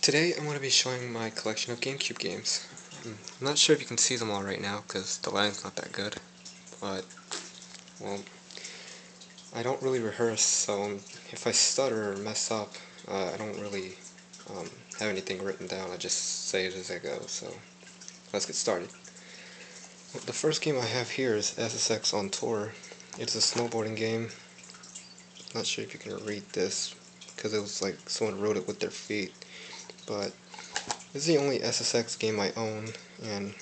Today I'm going to be showing my collection of Gamecube games. I'm not sure if you can see them all right now because the lighting's not that good, but, well, I don't really rehearse, so if I stutter or mess up, I don't really have anything written down. I just say it as I go, so let's get started. The first game I have here is SSX On Tour. It's a snowboarding game. Not sure if you can read this because it was like someone wrote it with their feet, but this is the only SSX game I own, and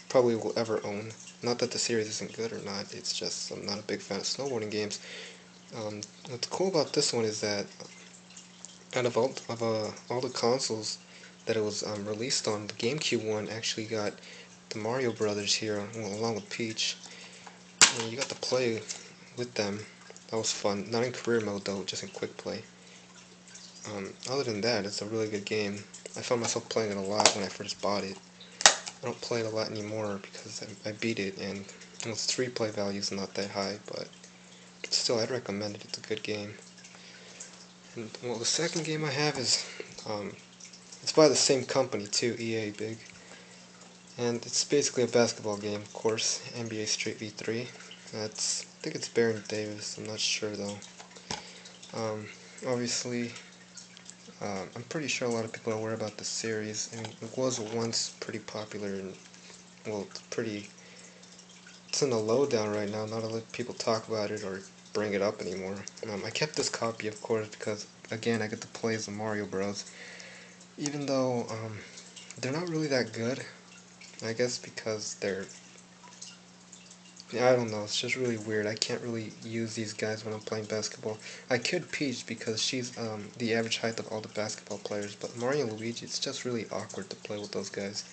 probably will ever own. Not that the series isn't good or not, it's just I'm not a big fan of snowboarding games. What's cool about this one is that out of all the consoles that it was released on, the GameCube one actually got the Mario Brothers here, along with Peach. And you got to play with them. That was fun. Not in career mode though, just in quick play. Other than that, it's a really good game. I found myself playing it a lot when I first bought it. I don't play it a lot anymore because I beat it, and its 3 play value is not that high, but still I'd recommend it. It's a good game. And, well, the second game I have is, it's by the same company too, EA Big, and it's basically a basketball game, of course, NBA Street V3. I think it's Baron Davis, I'm not sure though. Obviously, I'm pretty sure a lot of people are aware about the series. I mean, it was once pretty popular, and, well, it's in a lowdown right now. Not a lot of people talk about it or bring it up anymore. I kept this copy, of course, because, again, I get to play as the Mario Bros. Even though, they're not really that good. I guess because I don't know, it's just really weird. I can't really use these guys when I'm playing basketball. I could Peach because she's the average height of all the basketball players, but Mario and Luigi, it's just really awkward to play with those guys.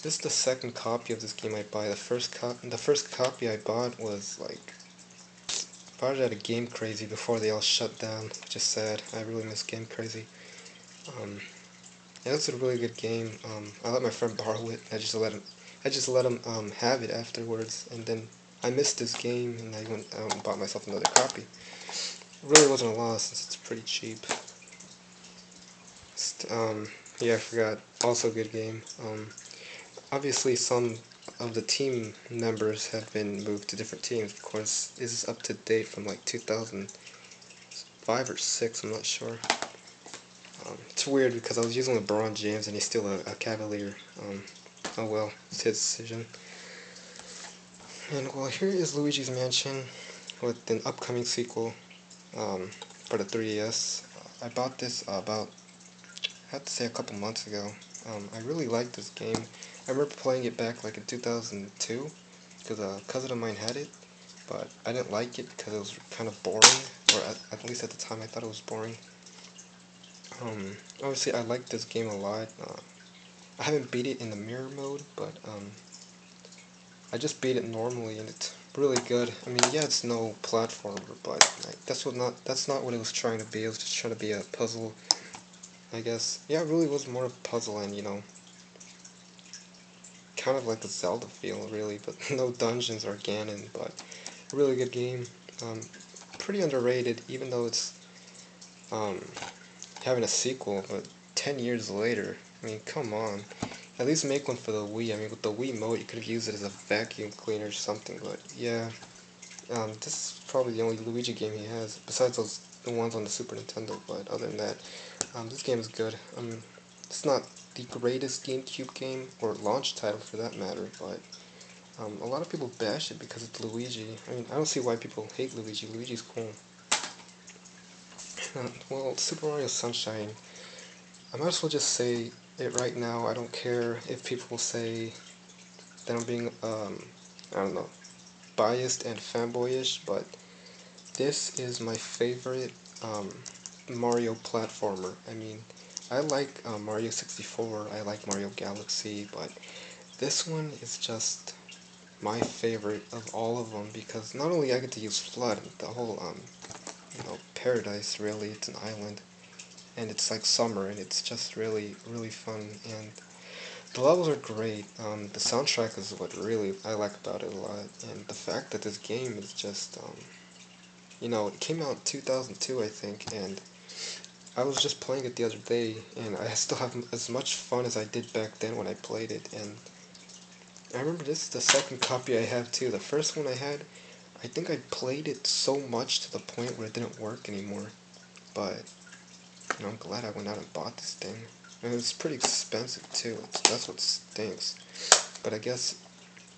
This is the second copy of this game I buy. The first copy I bought was like, I bought it at a Game Crazy before they all shut down, which is sad. I really miss Game Crazy. Yeah, it's a really good game. I let my friend borrow it. I just let him have it afterwards, and then I missed this game, and I went out and bought myself another copy. It really wasn't a loss since it's pretty cheap. Yeah, I forgot. Also a good game. Obviously, some of the team members have been moved to different teams. Of course, this is up to date from like 2005 or 6. I'm not sure. It's weird because I was using LeBron James and he's still a Cavalier. Oh well, it's his decision. And well, here is Luigi's Mansion with an upcoming sequel for the 3DS. I bought this about, I have to say, a couple months ago. I really liked this game. I remember playing it back like in 2002 because a cousin of mine had it, but I didn't like it because it was kind of boring, or at least at the time I thought it was boring. Obviously I liked this game a lot. I haven't beat it in the mirror mode, but I just beat it normally, and it's really good. I mean, yeah, it's no platformer, but that's not what it was trying to be. It was just trying to be a puzzle, I guess. Yeah, it really was more of a puzzle, and kind of like a Zelda feel, really, but no dungeons or Ganon. But a really good game. Pretty underrated, even though it's having a sequel, but 10 years later. I mean, come on. At least make one for the Wii. I mean, with the Wii mode, you could have used it as a vacuum cleaner or something, but yeah. This is probably the only Luigi game he has, besides the ones on the Super Nintendo, but other than that, this game is good. It's not the greatest GameCube game, or launch title for that matter, but a lot of people bash it because it's Luigi. I mean, I don't see why people hate Luigi. Luigi's cool. Well, Super Mario Sunshine, I might as well just say it right now. I don't care if people say that I'm being, I don't know, biased and fanboyish, but this is my favorite Mario platformer. I mean, I like Mario 64, I like Mario Galaxy, but this one is just my favorite of all of them because not only I get to use FLUDD, the whole, paradise, really, it's an island, and it's like summer, and it's just really, really fun, and the levels are great. The soundtrack is what really I like about it a lot, and the fact that this game is just, it came out in 2002, I think, and I was just playing it the other day, and I still have as much fun as I did back then when I played it, and I remember this is the second copy I have too. The first one I had, I think I played it so much to the point where it didn't work anymore, but, you know, I'm glad I went out and bought this thing. And it's pretty expensive too, that's what stinks. But I guess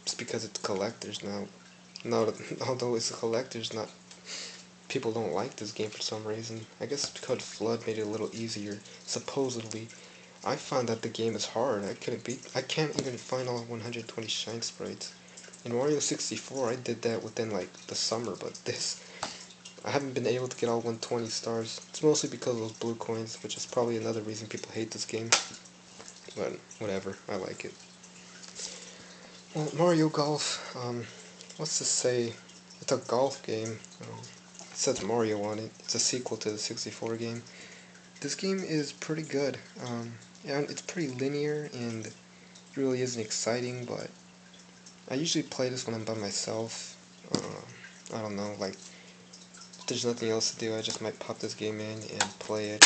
it's because it's collectors now. No, although it's a collector's, not people don't like this game for some reason. I guess it's because Flood made it a little easier, supposedly. I found that the game is hard. I can't even find all 120 shine sprites. In Mario 64, I did that within like the summer, but this, I haven't been able to get all 120 stars. It's mostly because of those blue coins, which is probably another reason people hate this game. But whatever, I like it. Well, Mario Golf, what's to say? It's a golf game. It says Mario on it. It's a sequel to the 64 game. This game is pretty good. And it's pretty linear and really isn't exciting, but I usually play this when I'm by myself. I don't know, like, if there's nothing else to do, I just might pop this game in and play it.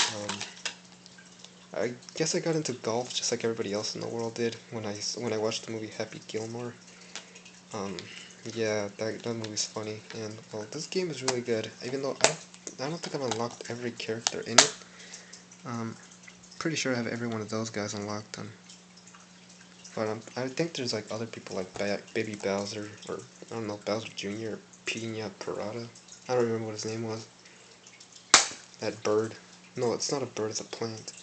I guess I got into golf just like everybody else in the world did when I watched the movie Happy Gilmore. Yeah, that movie's funny, and well, this game is really good. Even though I don't think I've unlocked every character in it. Pretty sure I have every one of those guys unlocked. But I think there's like other people like Baby Bowser, or I don't know, Bowser Jr. or Pina Parada. I don't remember what his name was. That bird. No, it's not a bird, it's a plant.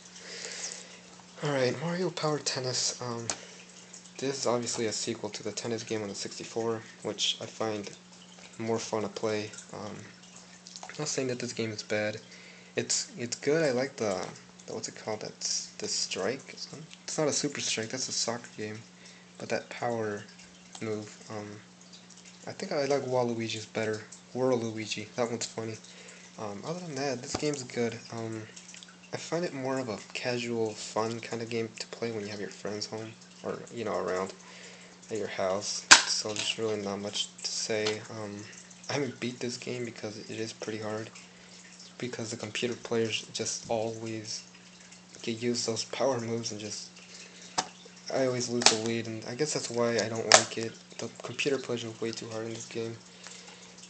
Alright, Mario Power Tennis. This is obviously a sequel to the tennis game on the 64, which I find more fun to play. I'm not saying that this game is bad. It's good. I like the what's it called? That's the strike. It's not a super strike. That's a soccer game. But that power move. I think I like Waluigi's better. Waluigi. That one's funny. Other than that, this game's good. I find it more of a casual, fun kind of game to play when you have your friends home, or, you know, around at your house. So there's really not much to say. I haven't beat this game because it is pretty hard. Because the computer players just always use those power moves and just, I always lose the lead, and I guess that's why I don't like it. The computer players are way too hard in this game.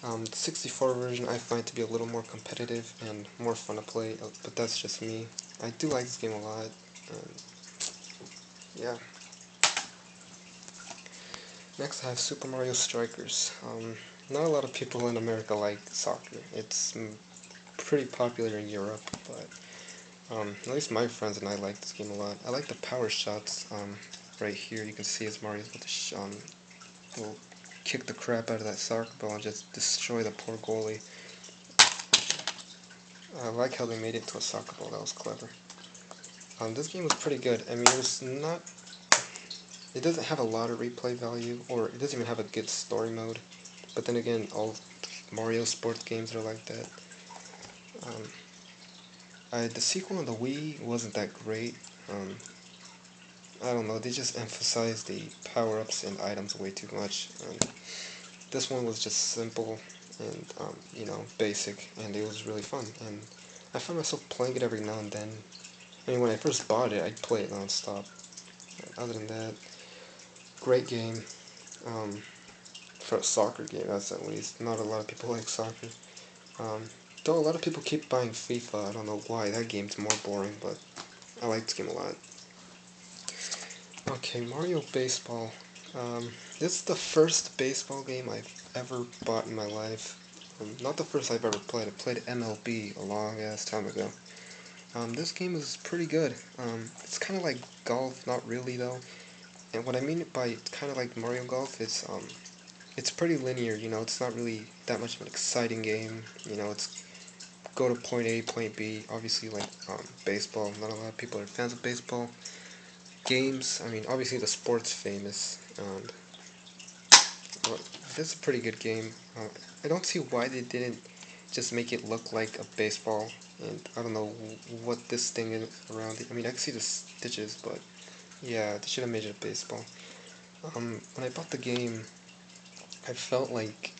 The 64 version I find to be a little more competitive and more fun to play, but that's just me. I do like this game a lot, and yeah. Next I have Super Mario Strikers. Not a lot of people in America like soccer. It's pretty popular in Europe, but at least my friends and I like this game a lot. I like the power shots. Right here you can see as Mario's about to will kick the crap out of that soccer ball and just destroy the poor goalie. I like how they made it into a soccer ball. That was clever. This game was pretty good. I mean, it doesn't have a lot of replay value, or it doesn't even have a good story mode. But then again, all Mario sports games are like that. The sequel on the Wii wasn't that great. I don't know, they just emphasized the power-ups and items way too much. This one was just simple and, you know, basic, and it was really fun. And I found myself playing it every now and then. I mean, when I first bought it, I'd play it non-stop. Other than that, great game. For a soccer game, that's at least. Not a lot of people like soccer. Though a lot of people keep buying FIFA, I don't know why. That game's more boring, but I like this game a lot. Okay, Mario Baseball. This is the first baseball game I've ever bought in my life. Not the first I've ever played. I played MLB a long ass time ago. This game is pretty good. It's kind of like golf, not really though. And what I mean by kind of like Mario Golf is, it's pretty linear. You know, it's not really that much of an exciting game. You know, it's go to point A, point B. Obviously, like baseball. Not a lot of people are fans of baseball. Games. I mean, obviously the sport's famous. Well, this is a pretty good game. I don't see why they didn't just make it look like a baseball, and I don't know what this thing is around it. I mean, I can see the stitches, but yeah, they should have made it a baseball. When I bought the game, I felt like,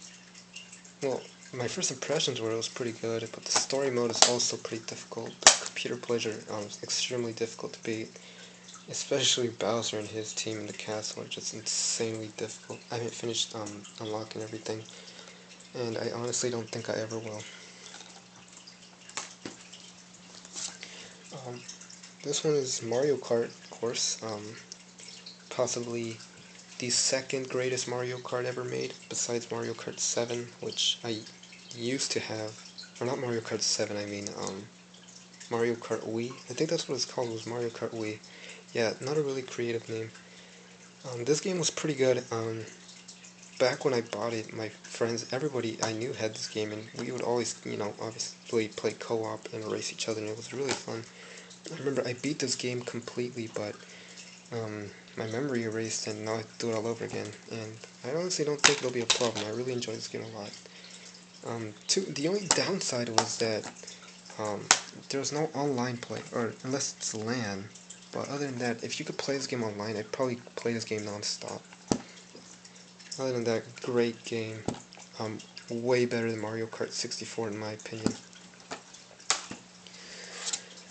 well, my first impressions were it was pretty good, but the story mode is also pretty difficult. The computer players are extremely difficult to beat, especially Bowser and his team in the castle are just insanely difficult. I haven't finished unlocking everything, and I honestly don't think I ever will. This one is Mario Kart, of course. Possibly the second greatest Mario Kart ever made, besides Mario Kart 7, which I used to have. Or not Mario Kart 7, I mean Mario Kart Wii. I think that's what it's called, was Mario Kart Wii. Yeah, not a really creative name. This game was pretty good. Back when I bought it, my friends, everybody I knew had this game, and we would always, obviously play co-op and race each other, and it was really fun. I remember I beat this game completely, but my memory erased, and now I have to do it all over again. And I honestly don't think it'll be a problem. I really enjoy this game a lot. The only downside was that there was no online play, or unless it's LAN. But other than that, if you could play this game online, I'd probably play this game non-stop. Other than that, great game. Way better than Mario Kart 64 in my opinion.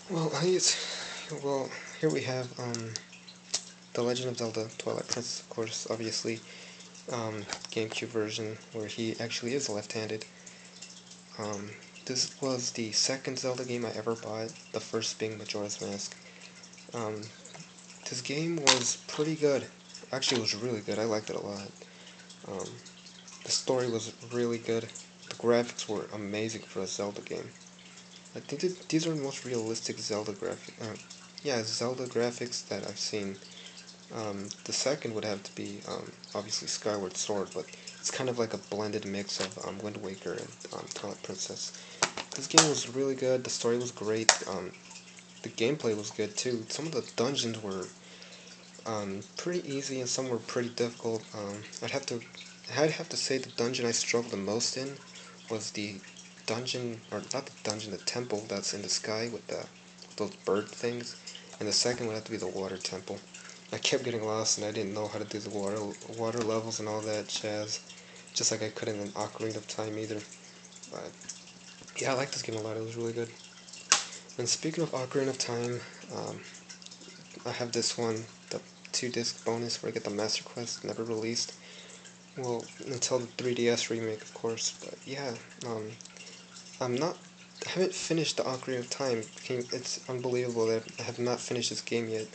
Well, here we have The Legend of Zelda Twilight Princess, of course, obviously. Gamecube version where he actually is left-handed. This was the second Zelda game I ever bought, the first being Majora's Mask. This game was pretty good. Actually, it was really good. I liked it a lot. The story was really good. The graphics were amazing for a Zelda game. I think these are the most realistic Zelda Zelda graphics that I've seen. The second would have to be obviously Skyward Sword, but it's kind of like a blended mix of Wind Waker and Twilight Princess. This game was really good. The story was great. The gameplay was good too. Some of the dungeons were pretty easy, and some were pretty difficult. I'd have to say the dungeon I struggled the most in was the dungeon, or not the dungeon, the temple that's in the sky with those bird things, and the second would have to be the water temple. I kept getting lost, and I didn't know how to do the water levels and all that jazz, just like I couldn't in Ocarina of Time either. But yeah, I liked this game a lot. It was really good. And speaking of Ocarina of Time, I have this one, the 2-disc bonus where I get the Master Quest, never released. Well, until the 3DS remake, of course. But yeah, I haven't finished the Ocarina of Time. It's unbelievable that I have not finished this game yet.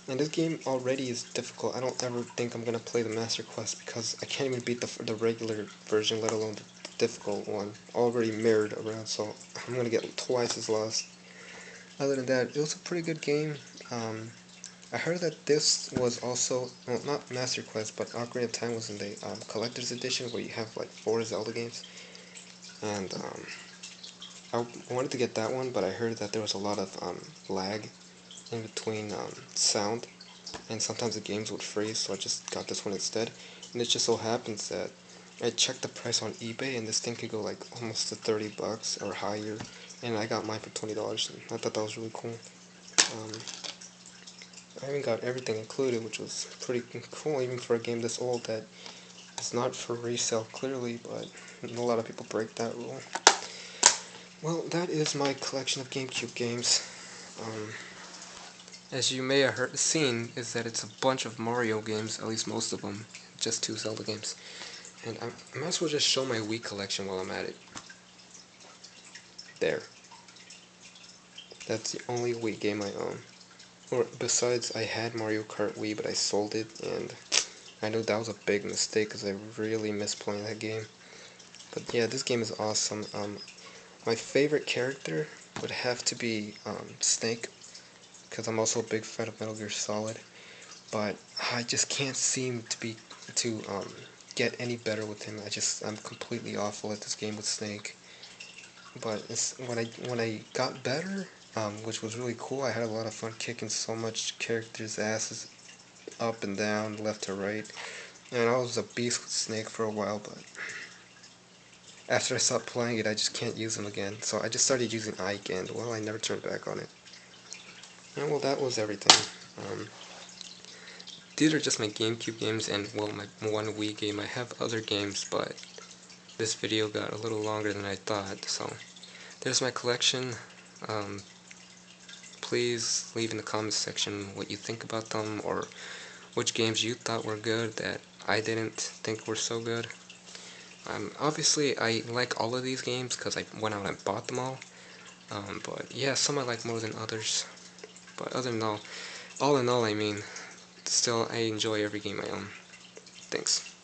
And this game already is difficult. I don't ever think I'm gonna play the Master Quest because I can't even beat the regular version, let alone the difficult one. Already mirrored around, so I'm gonna get twice as lost. Other than that, it was a pretty good game. I heard that this was also, well, not Master Quest, but Ocarina of Time was in the Collector's Edition, where you have like 4 Zelda games. And I wanted to get that one, but I heard that there was a lot of lag in between sound, and sometimes the games would freeze, so I just got this one instead. And it just so happens that I checked the price on eBay, and this thing could go like almost to $30 or higher, and I got mine for $20, and I thought that was really cool. I even got everything included, which was pretty cool, even for a game this old that is not for resale, clearly, but a lot of people break that rule. Well, that is my collection of GameCube games. As you may have seen, is that it's a bunch of Mario games, at least most of them, just 2 Zelda games. And I might as well just show my Wii collection while I'm at it. There. That's the only Wii game I own. Or besides, I had Mario Kart Wii, but I sold it, and I know that was a big mistake because I really miss playing that game. But yeah, this game is awesome. My favorite character would have to be Snake, because I'm also a big fan of Metal Gear Solid. But I just can't seem to get any better with him. I'm completely awful at this game with Snake. But when I got better, which was really cool, I had a lot of fun kicking so much characters' asses up and down, left to right. And I was a beast with Snake for a while, but after I stopped playing it, I just can't use him again. So I just started using Ike, and well, I never turned back on it. And well, that was everything. These are just my GameCube games, and well, my one Wii game. I have other games, but this video got a little longer than I thought, so there's my collection. Please leave in the comments section what you think about them, or which games you thought were good that I didn't think were so good. Obviously, I like all of these games because I went out and bought them all. But yeah, some I like more than others. But other than all in all, I mean, still I enjoy every game I own. Thanks.